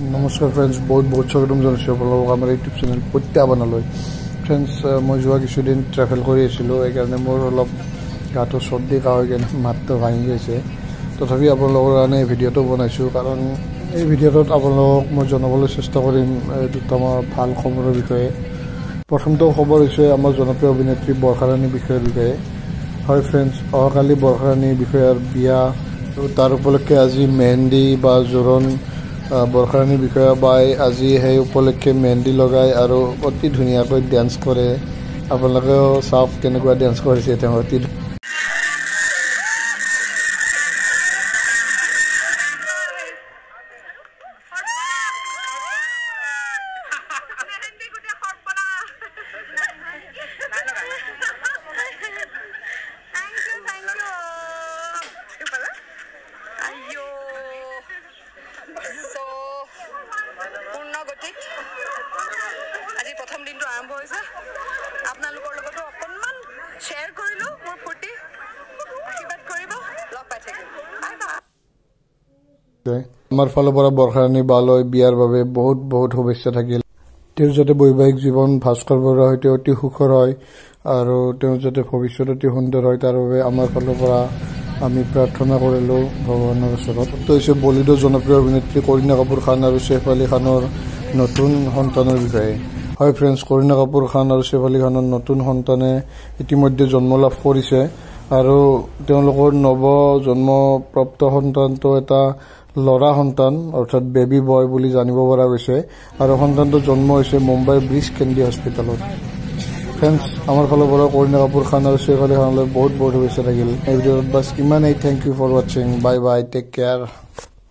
नमस्कार फ्रेंड्स, बहुत बहुत स्वागतम जानाइছো আপোনালোকক আমাৰ ইউটিউব চেনেল প্ৰত্যাহ্বানলৈ। फ्रेंड्स, মই যোৱা কিছুদিন ট্ৰেভেল কৰি আছিলোঁ, এইকাৰণে মোৰ অলপ গাটো চৰ্দি কাহ হৈ কিনে মাতটো ভাঙি গৈছে। তথাপি আপোনালোকৰ কাৰণে এই ভিডিঅ'টো বনাইছোঁ, কাৰণ এই ভিডিঅ'টোত আপোনালোকক মই জনাবলৈ চেষ্টা কৰিম দুটামান ভাল খবৰৰ বিষয়ে। প্ৰথমটো খবৰ হৈছে আমাৰ জনপ্ৰিয় অভিনেত্ৰী বৰ্ষা ৰাণীৰ বিষয়ে। হয় ফ্ৰেন্ডছ, অহাকালি বৰ্ষা ৰাণীৰ বিষয়াৰ বিয়া, তাৰ উপলক্ষে আজি মেহেন্দি বা জোৰণ বৰ্ষা ৰাণীৰ বিষয়া বাই আজি সেই উপলক্ষে মেহেন্দি লগায় আৰু অতি ধুনীয়াকৈ ডেন্স কৰে। আপোনালোকেও চাওক কেনেকুৱা ডেন্স কৰিছে তেওঁ। অতি আজি প্ৰথম দিনটো আৰম্ভ হৈছে, আপোনালোকৰ লগতো অকণমান শ্বেয়াৰ কৰিলোঁ মোৰ ফূৰ্তি। আশীৰ্বাদ কৰিব, লগ পাই থাকিম। আমাৰ ফালৰ পৰা বৰ্ষা ৰাণী বালৈ বিয়াৰ বাবে বহুত বহুত শুভেচ্ছা থাকিল। তেওঁৰ যাতে বৈবাহিক জীৱন ভাস্কৰ বৰুৱাৰ সৈতে অতি সুখৰ হয় আৰু তেওঁ যাতে ভৱিষ্যত অতি সুন্দৰ হয়, তাৰ বাবে আমাৰ ফালৰ পৰা আমি প্ৰাৰ্থনা কৰিলোঁ ভগৱানৰ ওচৰত। হৈছে বলিউডৰ জনপ্ৰিয় অভিনেত্ৰী কৰিনা কাপুৰ খান আৰু ছেইফ আলী খানৰ নতুন সন্তানৰ বিষয়ে। হয় ফ্ৰেন্ডছ, কৰিনা কাপুৰ খান আৰু ছেইফ আলী খানৰ নতুন সন্তানে ইতিমধ্যে জন্ম লাভ কৰিছে আৰু তেওঁলোকৰ নৱ জন্মপ্ৰাপ্ত সন্তানটো এটা ল'ৰা সন্তান, অৰ্থাৎ বেবী বয় বুলি জানিব পৰা গৈছে আৰু সন্তানটো জন্ম হৈছে মুম্বাইৰ ব্ৰিজ কেন্দ্ৰীয় হস্পিটেলত। ফ্ৰেন্ডছ, আমাৰ ফালৰ পৰা কৰিনা কাপুৰ খান আৰু ছেইফ আলী খানলৈ বহুত বহুত শুভেচ্ছা থাকিল। এই ভিডিঅ'ত বাছ ইমানেই। থেংক ইউ ফৰ ৱাচিং। Bye bye, take care.